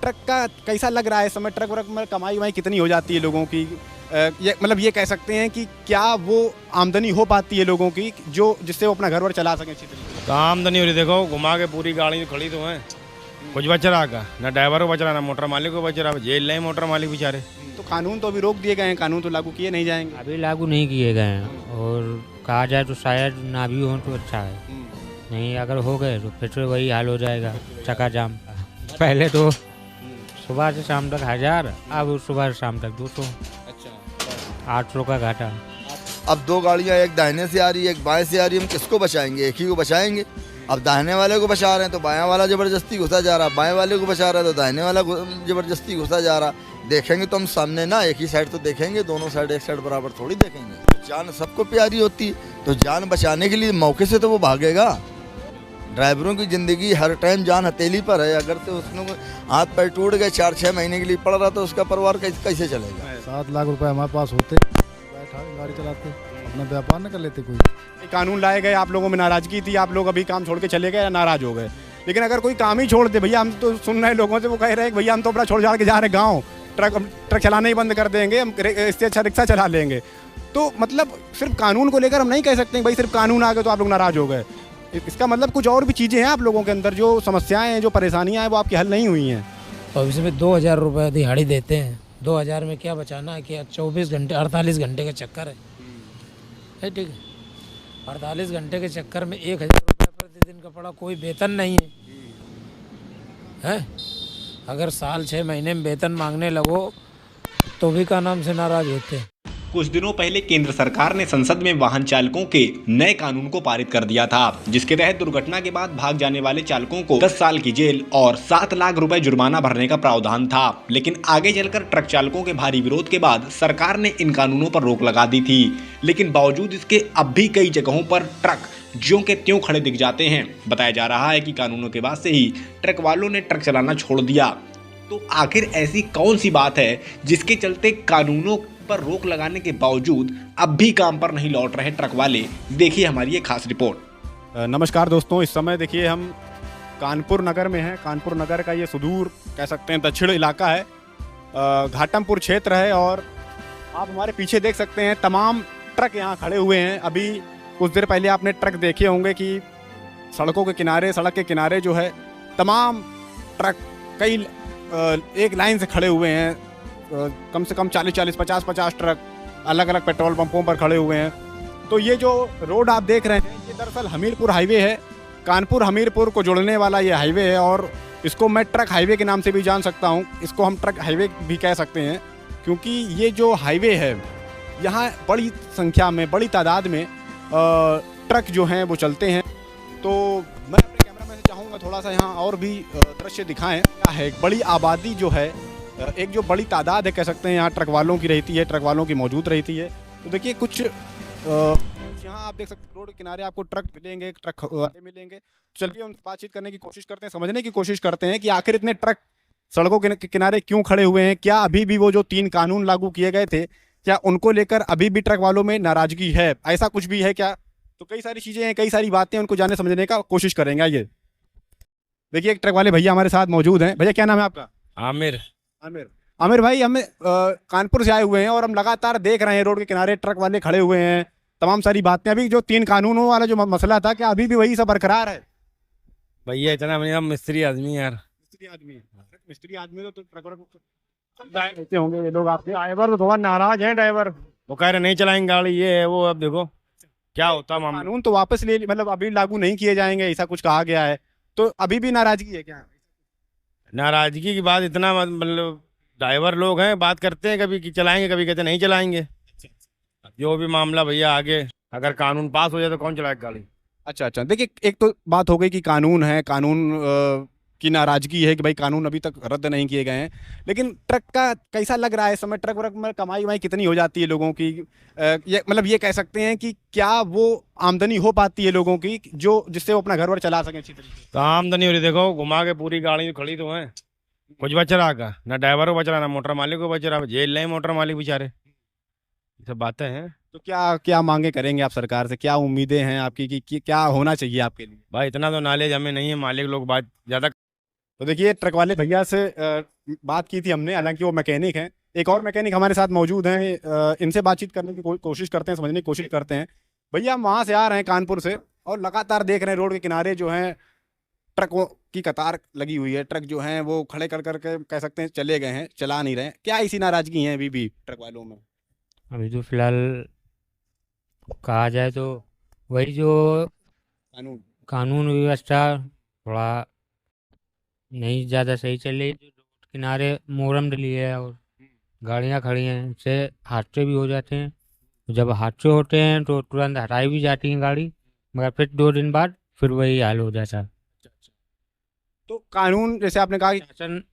Truck का कैसा लग रहा है इस समय? ट्रक व्रक में कमाई वमाई कितनी हो जाती है लोगों की? ये मतलब ये कह सकते हैं कि क्या वो आमदनी हो पाती है लोगों की जो जिससे वो अपना घर वर चला सकें अच्छी तरीके से? तो आमदनी हो रही, देखो घुमा के पूरी गाड़ी खड़ी तो है, कुछ बच रहा का ना ड्राइवर को बच रहा ना मोटर मालिक को बच रहा, जेल नहीं मोटर मालिक बेचारे। तो कानून तो अभी रोक दिए गए हैं, कानून तो लागू किए नहीं जाएंगे। अभी लागू नहीं किए गए हैं और कहा जाए तो शायद ना भी हो तो अच्छा है। नहीं अगर हो गए तो फिर से वही हाल हो जाएगा, चक्का जाम। पहले तो सुबह से शाम तक 1000, अब सुबह से शाम तक 200, अच्छा, 800 का घाटा। अब दो गाड़ियां, एक दाहिने से आ रही है एक बाएं से आ रही है, हम किसको बचाएंगे? एक ही को बचाएंगे। अब दाहिने वाले को बचा रहे हैं तो बायां वाला ज़बरदस्ती घुसा जा रहा, बाएं वाले को बचा रहा है तो दाहिने वाला ज़बरदस्ती घुसा जा रहा। देखेंगे तो हम सामने ना, एक ही साइड तो देखेंगे, दोनों साइड एक साइड बराबर थोड़ी देखेंगे। जान सबको प्यारी होती, तो जान बचाने के लिए मौके से तो वो भागेगा। ड्राइवरों की ज़िंदगी हर टाइम जान हथेली पर है। अगर तो उसमें हाथ पैर टूट गए, 4-6 महीने के लिए पड़ रहा, तो उसका परिवार कैसे चलेगा? 7 लाख रुपए हमारे पास होते, बैठा गाड़ी चलाते, अपना व्यापार न कर लेते कोई। ये कानून लाए गए, आप लोगों में नाराजगी थी, आप लोग अभी काम छोड़ के चले गए या नाराज हो गए। लेकिन अगर कोई काम ही छोड़ दे, भैया हम तो सुन रहे हैं लोगों से, वो कह रहे हैं भैया हम तो अपना छोड़ छाड़ के जा रहे हैं गाँव, ट्रक चलाना ही बंद कर देंगे, हम इससे अच्छा रिक्शा चला लेंगे। तो मतलब सिर्फ कानून को लेकर हम नहीं कह सकते भाई सिर्फ कानून आ गए तो आप लोग नाराज हो गए। इसका मतलब कुछ और भी चीज़ें हैं आप लोगों के अंदर, जो समस्याएं हैं, जो परेशानियां हैं, वो आपकी हल नहीं हुई हैं। और इसमें 2000 रुपये दिहाड़ी देते हैं, 2000 में क्या बचाना है? क्या 24 घंटे 48 घंटे का चक्कर है ठीक है। 48 घंटे के चक्कर में 1000 रुपये प्रतिदिन का पड़ा, कोई वेतन नहीं है। अगर साल 6 महीने में वेतन मांगने लगो तो भी का नाम से नाराज होते हैं। कुछ दिनों पहले केंद्र सरकार ने संसद में वाहन चालकों के नए कानून को पारित कर दिया था, जिसके तहत दुर्घटना के बाद भाग जाने वाले चालकों को 10 साल की जेल और 7 लाख रुपए जुर्माना भरने का प्रावधान था। लेकिन आगे चलकर ट्रक चालकों के भारी विरोध के बाद सरकार ने इन कानूनों पर रोक लगा दी थी। लेकिन बावजूद इसके अब भी कई जगहों पर ट्रक ज्यों के त्यों खड़े दिख जाते हैं। बताया जा रहा है कि कानूनों के बाद से ही ट्रक वालों ने ट्रक चलाना छोड़ दिया। तो आखिर ऐसी कौन सी बात है जिसके चलते कानूनों पर रोक लगाने के बावजूद अब भी काम पर नहीं लौट रहे ट्रक वाले? देखिए हमारी ये खास रिपोर्ट। नमस्कार दोस्तों, इस समय देखिए हम कानपुर नगर में हैं। कानपुर नगर का ये सुदूर कह सकते हैं दक्षिण इलाका है, घाटमपुर क्षेत्र है। और आप हमारे पीछे देख सकते हैं तमाम ट्रक यहाँ खड़े हुए हैं। अभी कुछ देर पहले आपने ट्रक देखे होंगे कि सड़कों के किनारे, सड़क के किनारे जो है तमाम ट्रक कई एक लाइन से खड़े हुए हैं। कम से कम 40-40, 50-50 ट्रक अलग अलग पेट्रोल पंपों पर खड़े हुए हैं। तो ये जो रोड आप देख रहे हैं, ये दरअसल हमीरपुर हाईवे है। कानपुर हमीरपुर को जोड़ने वाला ये हाईवे है और इसको मैं ट्रक हाईवे के नाम से भी जान सकता हूँ। इसको हम ट्रक हाईवे भी कह सकते हैं, क्योंकि ये जो हाईवे है यहाँ बड़ी संख्या में, बड़ी तादाद में ट्रक जो हैं वो चलते हैं। तो मैं अपने कैमरा में से चाहूँगा थोड़ा सा यहाँ और भी दृश्य दिखाएँ। क्या है, बड़ी आबादी जो है, एक जो बड़ी तादाद है कह सकते हैं यहाँ ट्रक वालों की रहती है, ट्रक वालों की मौजूद रहती है। तो देखिए कुछ यहाँ आप देख सकते हैं रोड के किनारे आपको ट्रक मिलेंगे, ट्रक वाले मिलेंगे। चलिए उनसे बातचीत करने की कोशिश करते हैं, समझने की कोशिश करते हैं कि आखिर इतने ट्रक सड़कों के किनारे क्यों खड़े हुए हैं। क्या अभी भी वो जो 3 कानून लागू किए गए थे, क्या उनको लेकर अभी भी ट्रक वालों में नाराजगी है? ऐसा कुछ भी है क्या? तो कई सारी चीज़ें हैं, कई सारी बातें, उनको जानने समझने का कोशिश करेंगे। आइए देखिए एक ट्रक वाले भैया हमारे साथ मौजूद हैं। भैया क्या नाम है आपका? आमिर। आमिर भाई, हमें कानपुर से आए हुए हैं और हम लगातार देख रहे हैं रोड के किनारे ट्रक वाले खड़े हुए हैं, तमाम सारी बातें। अभी जो 3 कानूनों वाला जो मसला था, क्या अभी भी वही सब बरकरार है? भैया इतना बढ़िया मिस्त्री आदमी यार। मिस्त्री आदमी तो ट्रक रहते होंगे ये लोग। आपके ड्राइवर तो थोड़ा नाराज है, ड्राइवर वो कह रहे नहीं चलाएंगे गाड़ी, ये है वो। अब देखो क्या होता मामला। कानून तो वापस ले, मतलब अभी लागू नहीं किए जाएंगे, ऐसा कुछ कहा गया है। तो अभी भी नाराजगी है क्या? नाराजगी की बात इतना मतलब ड्राइवर लोग हैं, बात करते हैं कभी कि चलाएंगे, कभी कहते नहीं चलाएंगे। जो भी मामला भैया आगे अगर कानून पास हो जाए तो कौन चलाएगा गाड़ी? अच्छा, देखिए एक तो बात हो गई कि कानून है, कानून की नाराजगी है कि भाई कानून अभी तक रद्द नहीं किए गए हैं। लेकिन ट्रक का कैसा लग रहा है इस समय? ट्रक व्रक में कमाई वमाई कितनी हो जाती है लोगों की? ये मतलब ये कह सकते हैं कि क्या वो आमदनी हो पाती है लोगों की जो जिससे वो अपना घर वर चला सकें अच्छी तरीके से? तो आमदनी हो रही, देखो घुमा के पूरी गाड़ी खड़ी तो है, कुछ बच रहा का ना ड्राइवर को बच रहा ना मोटर मालिक को बच रहा, जेल नहीं मोटर मालिक बेचारे। ये सब बातें हैं। तो क्या मांगे करेंगे आप सरकार से? क्या उम्मीदें हैं आपकी कि क्या होना चाहिए आपके लिए? भाई इतना तो नॉलेज हमें नहीं है, मालिक लोग बात ज़्यादा तो देखिए ट्रक वाले भैया से बात की थी हमने, हालांकि वो मैकेनिक हैं। एक और मैकेनिक हमारे साथ मौजूद हैं, इनसे बातचीत करने की कोशिश करते हैं, समझने की कोशिश करते हैं। भैया हम वहाँ से आ रहे हैं कानपुर से, और लगातार देख रहे हैं रोड के किनारे जो हैं ट्रकों की कतार लगी हुई है। ट्रक जो हैं वो खड़े कर करके कह सकते हैं चले गए हैं, चला नहीं रहे हैं। क्या ऐसी नाराजगी है अभी भी ट्रक वालों में? अभी तो फिलहाल कहा जाए तो वही जो कानून कानून व्यवस्था थोड़ा नहीं ज़्यादा सही चल रही। जो रोड किनारे मोरम डली है और गाड़ियाँ खड़ी हैं, इससे हादसे भी हो जाते हैं। जब हादसे होते हैं तो तुरंत हटाई भी जाती हैं गाड़ी, मगर फिर 2 दिन बाद फिर वही हाल हो जाता है। तो कानून जैसे आपने कहा कि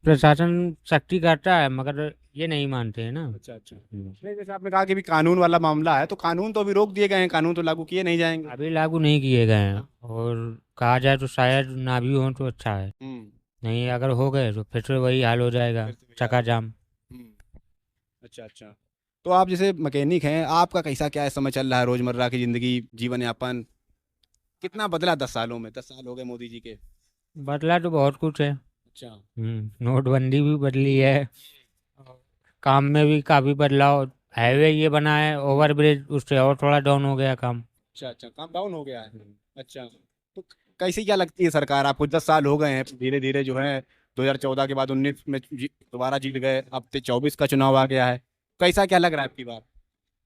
प्रशासन सख्ती करता है, मगर ये नहीं मानते हैं ना। अच्छा नहीं, जैसे आपने कहा कि भी कानून वाला मामला है, तो कानून तो अभी रोक दिए गए हैं, कानून तो लागू किए नहीं जाएंगे। अभी लागू नहीं किए गए हैं, और कहा जाए तो शायद ना भी हो तो अच्छा है। नहीं, अगर हो गए तो फिर से वही हाल हो जाएगा, चक्का जाम। अच्छा। तो आप जैसे मैकेनिक हैं, आपका कैसा क्या इस समय चल रहा है रोजमर्रा की जिंदगी, जीवन यापन कितना बदला 10 सालों में? 10 साल हो गए मोदी जी के। बदला तो बहुत कुछ है। अच्छा। नोटबंदी भी बदली है, काम में भी काफ़ी बदलाव। हाईवे ये बना है, ओवर ब्रिज, उससे और थोड़ा डाउन हो गया काम। अच्छा काम डाउन हो गया है। अच्छा, तो कैसी क्या लगती है सरकार आपको? 10 साल हो गए हैं, धीरे धीरे जो है 2014 के बाद 19 में दोबारा जीत गए, अब 24 का चुनाव आ गया है। कैसा क्या लग रहा है आपकी बात?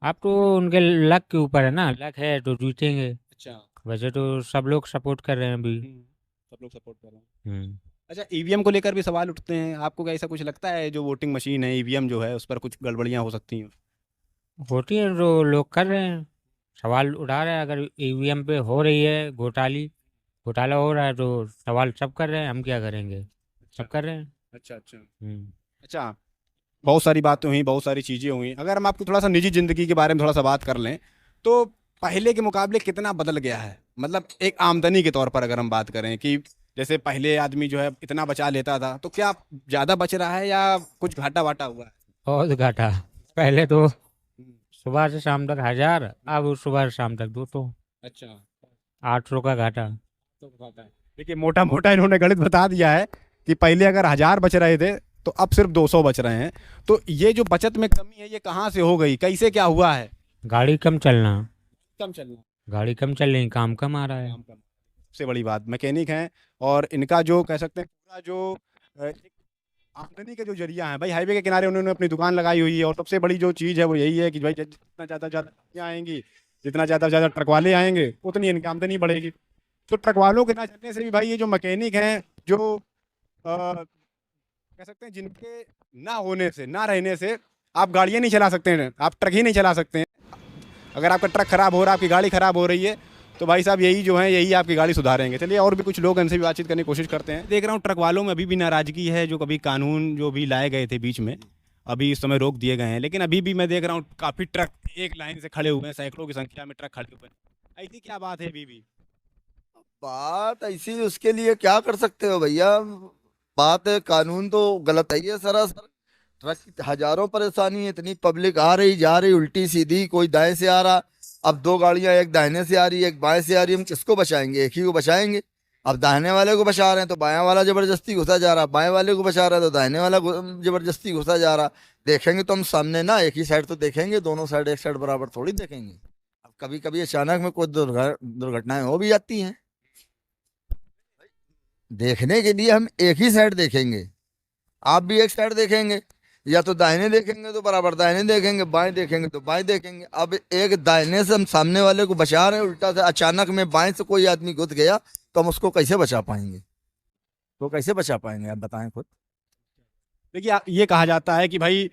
आप तो उनके लक के ऊपर है ना, लक है तो जीतेंगे। अच्छा, वैसे तो सब लोग सपोर्ट कर रहे हैं अभी। सब लोग सपोर्ट कर रहे हैं। हम्म। अच्छा, ईवीएम को लेकर भी सवाल उठते हैं, आपको क्या ऐसा कुछ लगता है जो वोटिंग मशीन है ईवीएम जो है उस पर कुछ गड़बड़ियां हो सकती हैं? होती है तो लोग कर रहे हैं, सवाल उठा रहे हैं। अगर ईवीएम पे हो रही है घोटाला हो रहा है तो सवाल सब कर रहे हैं, हम क्या करेंगे, सब कर रहे हैं। अच्छा। हम्म। अच्छा, बहुत सारी बातें हुई, बहुत सारी चीज़ें हुई। अगर हम आपको थोड़ा सा निजी ज़िंदगी के बारे में थोड़ा सा बात कर लें, तो पहले के मुकाबले कितना बदल गया है? मतलब एक आमदनी के तौर पर अगर हम बात करें कि जैसे पहले आदमी जो है इतना बचा लेता था, तो क्या ज़्यादा बच रहा है या कुछ घाटा वाटा हुआ है? बहुत घाटा। पहले तो सुबह से शाम तक 1000, अब सुबह से शाम तक 200। अच्छा, 800 का घाटा। तो घाटा है। देखिए मोटा मोटा इन्होंने गणित बता दिया है कि पहले अगर 1000 बच रहे थे तो अब सिर्फ 200 बच रहे हैं। तो ये जो बचत में कमी है ये कहाँ से हो गई, कैसे क्या हुआ है? गाड़ी कम चलना। गाड़ी कम चल रही, काम कम आ रहा है। सबसे बड़ी बात, मैकेनिक हैं और इनका जो कह सकते हैं पूरा जो एक आमदनी का जो जरिया है भाई, हाईवे के किनारे उन्होंने अपनी दुकान लगाई हुई है। और सबसे बड़ी जो चीज़ है वो यही है कि भाई जितना ज़्यादा आएंगी, जितना ज़्यादा ट्रक वाले आएंगे, उतनी इनकी आमदनी बढ़ेगी। तो ट्रक वालों के ना चलने से भी भाई ये जो मैकेनिक हैं, जो कह सकते हैं जिनके ना होने से, ना रहने से आप गाड़ियाँ नहीं चला सकते हैं, आप ट्रक ही नहीं चला सकते हैं। अगर आपका ट्रक खराब हो रहा है, आपकी गाड़ी खराब हो रही है, तो भाई साहब यही जो है यही आपकी गाड़ी सुधारेंगे। चलिए और भी कुछ लोग इनसे भी बातचीत करने की कोशिश करते हैं। देख रहा हूँ ट्रक वालों में अभी भी नाराजगी है, जो कभी कानून जो भी लाए गए थे बीच में अभी इस समय रोक दिए गए हैं, लेकिन अभी भी मैं देख रहा हूँ काफ़ी ट्रक एक लाइन से खड़े हुए हैं, सैकड़ों की संख्या में ट्रक खड़े हुए हैं। ऐसी क्या बात है अभी भी? बात ऐसी, उसके लिए क्या कर सकते हो भैया? बात है, कानून तो गलत है ये सरासर। ट्रक की हजारों परेशानी है, इतनी पब्लिक आ रही जा रही उल्टी सीधी, कोई दाएं से आ रहा। अब 2 गाड़ियां, एक दाहिने से आ रही है, एक बाएं से आ रही है। हम किसको बचाएंगे? एक ही को बचाएंगे। अब दाहिने वाले को बचा रहे हैं तो बायां वाला जबरदस्ती घुसा जा रहा, बाएं वाले को बचा रहा है तो दाहिने वाला जबरदस्ती घुसा जा रहा। देखेंगे तो हम सामने ना, एक ही साइड तो देखेंगे, दोनों साइड एक साइड बराबर थोड़ी देखेंगे। अब कभी कभी अचानक में कोई दुर्घटनाएं हो भी जाती हैं। देखने के लिए हम एक ही साइड देखेंगे, आप भी एक साइड देखेंगे, या तो दाहिने देखेंगे तो बराबर दाहिने देखेंगे, बाएं देखेंगे तो बाएं देखेंगे। अब एक दाहिने से हम सामने वाले को बचा रहे हैं, उल्टा से अचानक में बाएं से कोई आदमी घुस गया तो हम उसको कैसे बचा पाएंगे? तो कैसे बचा पाएंगे आप बताएं खुद। देखिए ये कहा जाता है कि भाई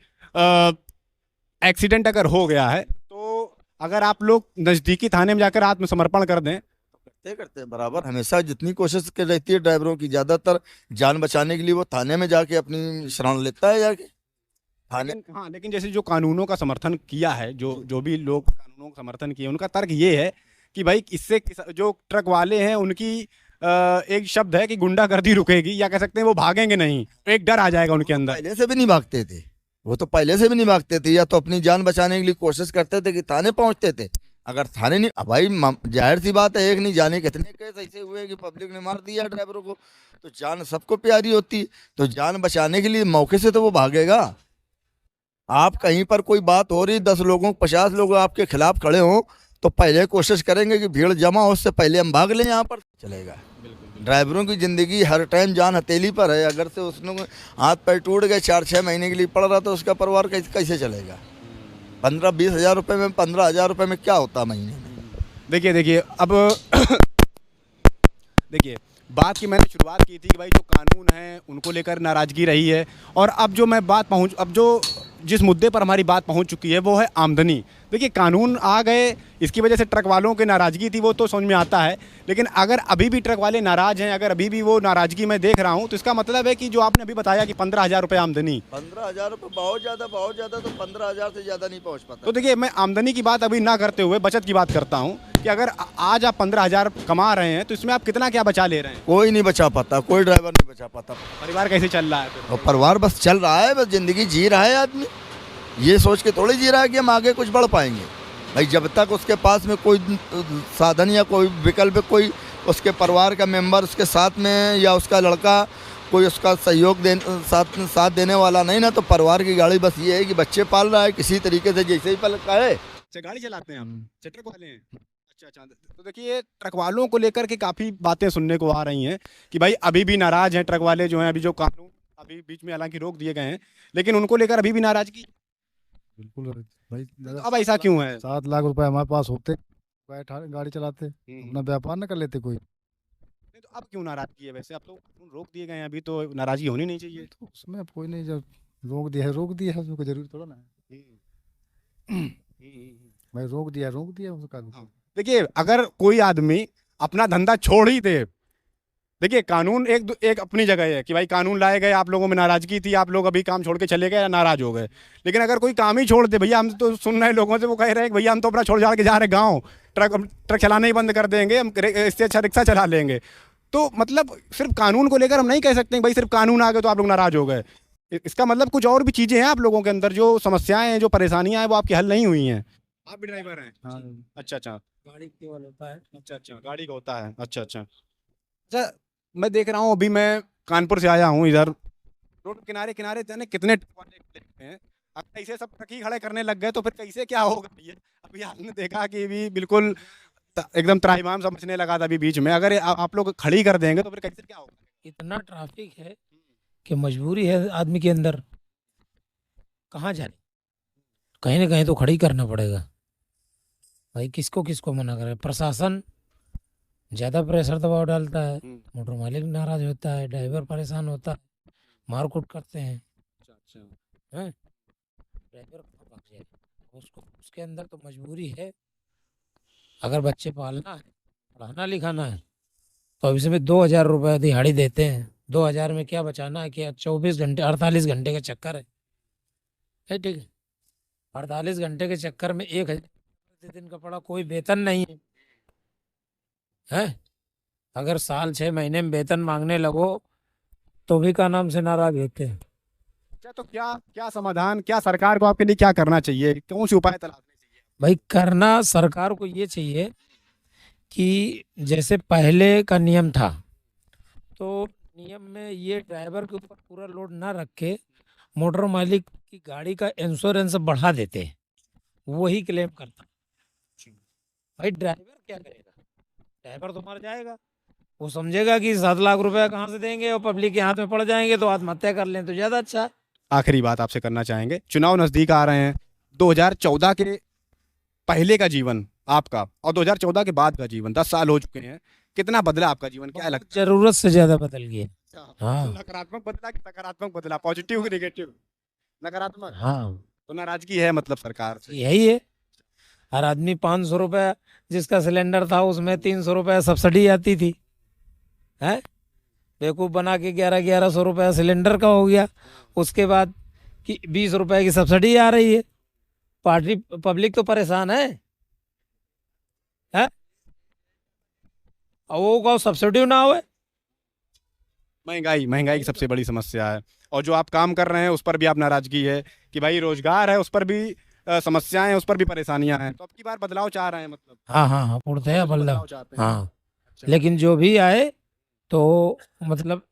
एक्सीडेंट अगर हो गया है तो अगर आप लोग नज़दीकी थाने में जाकर आत्मसमर्पण कर दें, करते हैं बराबर। हमेशा जितनी कोशिश कर रहती है ड्राइवरों की, ज्यादातर जान बचाने के लिए वो थाने में जाके अपनी शरण लेता है जाके थाने। हाँ, लेकिन जैसे जो कानूनों का समर्थन किया है, जो भी लोग कानूनों का समर्थन किए, उनका तर्क ये है कि भाई इससे जो ट्रक वाले हैं उनकी एक शब्द है कि गुंडागर्दी रुकेगी, या कह सकते हैं वो भागेंगे नहीं, एक डर आ जाएगा उनके अंदर। पहले से भी नहीं भागते थे वो, तो पहले से भी नहीं भागते थे, या तो अपनी जान बचाने के लिए कोशिश करते थे कि थाने पहुंचते थे, अगर थाने नहीं, अब भाई जाहिर सी बात है, एक नहीं जाने कितने केस ऐसे हुए कि पब्लिक ने मार दिया ड्राइवरों को। तो जान सबको प्यारी होती है, तो जान बचाने के लिए मौके से तो वो भागेगा। आप कहीं पर कोई बात हो रही, 10 लोगों 50 लोग आपके खिलाफ खड़े हों, तो पहले कोशिश करेंगे कि भीड़ जमा हो, उससे पहले हम भाग लें। यहाँ पर चलेगा। ड्राइवरों की ज़िंदगी हर टाइम जान हथेली पर है। अगर से उसने हाथ पैर टूट गए, 4-6 महीने के लिए पड़ रहा, तो उसका परिवार कैसे चलेगा? 15-20 हज़ार रुपये में, 15 हज़ार रुपये में क्या होता महीने में? देखिए अब देखिए, बात की मैंने शुरुआत की थी कि भाई जो कानून है उनको लेकर नाराज़गी रही है, और अब जो जिस मुद्दे पर हमारी बात पहुंच चुकी है वो है आमदनी। देखिए, कानून आ गए, इसकी वजह से ट्रक वालों की नाराज़गी थी, वो तो समझ में आता है, लेकिन अगर अभी भी ट्रक वाले नाराज़ हैं, अगर अभी भी वो नाराज़गी मैं देख रहा हूं, तो इसका मतलब है कि जो आपने अभी बताया कि 15,000 रुपये आमदनी, 15,000 रुपये बहुत ज़्यादा, तो 15,000 से ज़्यादा नहीं पहुँच पाता। तो देखिए, मैं आमदनी की बात अभी ना करते हुए बचत की बात करता हूँ कि अगर आज आप 15,000 कमा रहे हैं, तो इसमें आप कितना क्या बचा ले रहे हैं? कोई नहीं बचा पाता, कोई ड्राइवर नहीं बचा पाता। परिवार कैसे चल रहा है फिर? और परिवार बस चल रहा है, बस ज़िंदगी जी रहा है आदमी। ये सोच के थोड़ी जी रहा है कि हम आगे कुछ बढ़ पाएंगे। भाई जब तक उसके पास में कोई साधन या कोई विकल्प, कोई उसके परिवार का मेंबर उसके साथ में, या उसका लड़का कोई उसका साथ देने वाला नहीं ना, तो परिवार की गाड़ी बस ये है कि बच्चे पाल रहा है किसी तरीके से, जैसे ही पल है। अच्छा, गाड़ी चलाते हैं हम, ट्रक वाले हैं। अच्छा, तो देखिए, ट्रक वालों को लेकर के काफ़ी बातें सुनने को आ रही हैं कि भाई अभी भी नाराज़ हैं ट्रक वाले जो हैं। अभी जो कानून अभी बीच में हालांकि रोक दिए गए हैं, लेकिन उनको लेकर अभी भी नाराज़गी। बिल्कुल भाई। तो अब ऐसा क्यों है? 7 लाख रुपए हमारे पास होते, बैठा गाड़ी चलाते, अपना व्यापार न कर लेते कोई। नहीं, तो अब क्यों नाराज़गी है? वैसे अब तो रोक दिए गए हैं, अभी तो नाराज़गी होनी नहीं चाहिए। तो उसमें अब कोई नहीं, जब रोक दिया है, उसमें कोई जरूरी थोड़ा ना है। भाई रोक दिया उसका। देखिए, अगर कोई आदमी अपना धंधा छोड़ ही दे, देखिए कानून एक अपनी जगह है कि भाई कानून लाए गए, आप लोगों में नाराज़गी थी, आप लोग अभी काम छोड़ के चले गए या नाराज़ हो गए, लेकिन अगर कोई काम ही छोड़ दे, भैया हम तो सुन रहे हैं लोगों से, वो कह रहे हैं कि भैया हम तो अपना छोड़ छाड़ के जा रहे गाँव, ट्रक चलाना ही बंद कर देंगे, हम इससे अच्छा रिक्शा चला लेंगे। तो मतलब सिर्फ कानून को लेकर हम नहीं कह सकते भाई सिर्फ कानून आ गए तो आप लोग नाराज़ हो गए। इसका मतलब कुछ और भी चीज़ें हैं आप लोगों के अंदर, जो समस्याएं हैं, जो परेशानियां हैं, वो आपकी हल नहीं हुई हैं। आप भी ड्राइवर हैं? हाँ। अच्छा, गाड़ी केवल होता है। अच्छा, गाड़ी का होता है। अच्छा, मैं देख रहा हूँ, अभी मैं कानपुर से आया हूँ, इधर रोड किनारे जाने कितने ट्रक वाले खड़े हैं। अगर ऐसे सब ट्रक ही खड़े करने लग गए तो फिर कैसे क्या होगा भैया? अभी आपने देखा कि भी बिल्कुल एकदम त्राहिमाम समझने लगा था अभी बीच में, अगर आप लोग खड़ी कर देंगे तो फिर कैसे क्या होगा? इतना ट्रैफिक है कि मजबूरी है आदमी के अंदर, कहाँ जाए, कहीं ना कहीं तो खड़ी करना पड़ेगा। भाई किसको मना करे? प्रशासन ज़्यादा प्रेशर दबाव डालता है, मोटर मालिक नाराज होता है, ड्राइवर परेशान होता है, मारकूट करते हैं। हैं? ड्राइवर कहाँ भाग जाए? उसके अंदर तो मजबूरी है। अगर बच्चे पालना है, पढ़ाना लिखाना है, तो अब इसमें 2,000 रुपये दिहाड़ी देते हैं। 2,000 में क्या बचाना है? क्या 24 घंटे 48 घंटे का चक्कर है। ठीक है, 48 घंटे के चक्कर में 1,000 प्रतिदिन का पड़ा, कोई वेतन नहीं है। अगर साल 6 महीने में वेतन मांगने लगो तो भी का नाम से नाराज होते हैं। अच्छा, तो क्या समाधान, क्या सरकार को आपके लिए क्या करना चाहिए, कौन से उपाय तलाशने चाहिए? भाई करना सरकार को ये चाहिए कि जैसे पहले का नियम था, तो नियम में ये ड्राइवर के ऊपर पूरा लोड ना रख के मोटर मालिक की गाड़ी का इंश्योरेंस बढ़ा देते, वही क्लेम करता। भाई ड्राइवर क्या करेगा? ड्राइवर तो मर जाएगा, वो समझेगा कि 7 लाख रुपया कहाँ से देंगे और पब्लिक के हाथ में पड़ जाएंगे, तो आत्महत्या कर लें तो ज़्यादा अच्छा। आखिरी बात आपसे करना चाहेंगे, चुनाव नज़दीक आ रहे हैं, 2014 के पहले का जीवन आपका और 2014 के बाद का जीवन, 10 साल हो चुके हैं, कितना बदला आपका जीवन, क्या लगता है? जरूरत से ज़्यादा बदल गया। हाँ। नकारात्मक बदला कि सकारात्मक बदला, पॉजिटिव कि नेगेटिव? नकारात्मक। हाँ, तो नाराजगी है मतलब सरकार से? यही है। हर आदमी 500 रुपये जिसका सिलेंडर था उसमें 300 रुपये सब्सिडी आती थी, है बेवकूफ़ बना के 1100 रुपये सिलेंडर का हो गया। उसके बाद कि 20 रुपये की सब्सिडी आ रही है। पार्टी पब्लिक तो परेशान है, और वो का सब्सिडी ना हो। महंगाई की सबसे बड़ी समस्या है, और जो आप काम कर रहे हैं उस पर भी आप नाराजगी है कि भाई रोजगार है उस पर भी समस्याएं हैं, उस पर भी परेशानियां हैं, तो अब की बार बदलाव चाह रहे हैं मतलब? हाँ हाँ हाँ पूर्णतः बदलाव। बदलाव चाहते हैं। हाँ अच्छा। लेकिन जो भी आए तो मतलब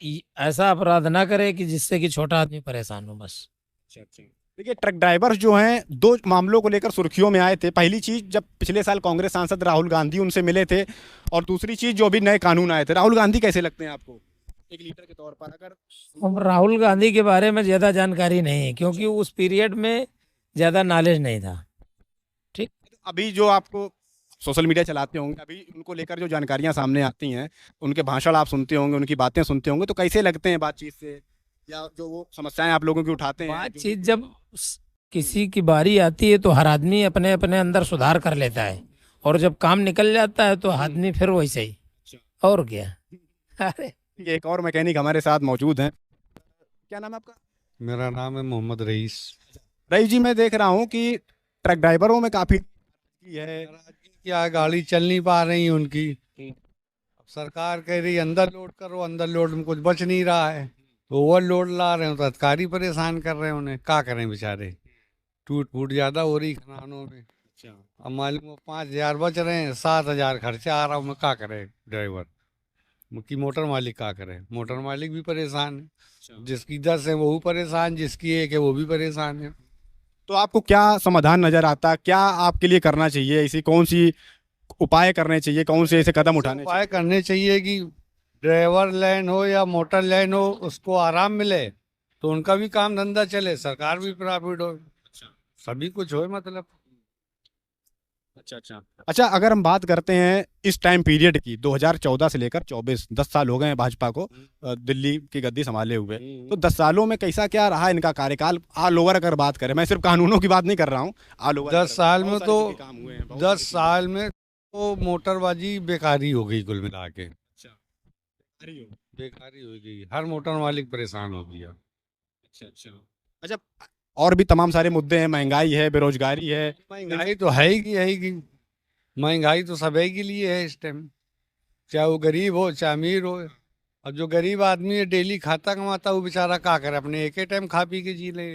ऐसा अपराध ना करे कि जिससे कि छोटा आदमी परेशान हो बस। देखिए, ट्रक ड्राइवर्स जो हैं दो मामलों को लेकर सुर्खियों में आए थे। पहली चीज, जब पिछले साल कांग्रेस सांसद राहुल गांधी उनसे मिले थे, और दूसरी चीज जो अभी नए कानून आए थे। राहुल गांधी कैसे लगते हैं आपको एक लीडर के तौर पर? अगर अब राहुल गांधी के बारे में ज़्यादा जानकारी नहीं है क्योंकि उस पीरियड में ज़्यादा नॉलेज नहीं था। अभी जो आपको सोशल मीडिया चलाते होंगे, अभी उनको लेकर जो जानकारियां सामने आती हैं, उनके भाषण आप सुनते होंगे, उनकी बातें सुनते होंगे, तो कैसे लगते हैं बातचीत से, या जो वो समस्याएं आप लोगों की उठाते हैं? बातचीत जब किसी की बारी आती है तो हर आदमी अपने अपने अंदर सुधार कर लेता है, और जब काम निकल जाता है तो आदमी फिर वैसे ही। और क्या। अरे एक और मैकेनिक हमारे साथ मौजूद हैं। क्या नाम है आपका? मेरा नाम है मोहम्मद रईस। रईस जी, मैं देख रहा हूँ कि ट्रक ड्राइवरों में काफी है। क्या गाड़ी चल नहीं पा रही है उनकी। अब सरकार कह रही है अंदर लोड करो, अंदर लोड में कुछ बच नहीं रहा है, तो ओवरलोड ला रहे हैं, तो अधिकारी परेशान कर रहे हैं उन्हें। क्या करें बेचारे, टूट फूट ज़्यादा हो रही खनानों में। अब मालूम हो 5,000 बच रहे हैं, 7,000 खर्चा आ रहा हूँ मैं। क्या करे ड्राइवर कि मोटर मालिक क्या करे? मोटर मालिक भी परेशान है, जिसकी 10 है वो भी परेशान, जिसकी 1 है वो भी परेशान है। तो आपको क्या समाधान नजर आता, क्या आपके लिए करना चाहिए? ऐसी कौन सी उपाय करने चाहिए, कौन से ऐसे कदम उठाने उपाय करने चाहिए कि ड्राइवर लाइन हो या मोटर लाइन हो, उसको आराम मिले तो उनका भी काम धंधा चले, सरकार भी प्रॉफिट हो, सभी कुछ हो मतलब। अच्छा, अगर हम बात करते हैं इस टाइम पीरियड की, 2014 से लेकर 24, 10 साल हो गए हैं भाजपा को दिल्ली की गद्दी संभाले हुए, तो 10 सालों में कैसा क्या रहा इनका कार्यकाल ऑल ओवर? अगर बात करें, मैं सिर्फ कानूनों की बात नहीं कर रहा हूँ, ऑल ओवर 10 साल में तो काम हुए हैं, 10 साल में तो मोटरबाजी बेकारी हो गई कुल मिला के। बेकारी हो गई, हर मोटर मालिक परेशान हो गया। अच्छा, और भी तमाम सारे मुद्दे हैं, महंगाई है, बेरोजगारी है। महंगाई तो है ही की। महंगाई तो सभी के लिए है इस टाइम, चाहे वो गरीब हो चाहे अमीर हो। अब जो गरीब आदमी है डेली खाता कमाता, वो बेचारा क्या करे, अपने एक ही टाइम खा पी के जी ले।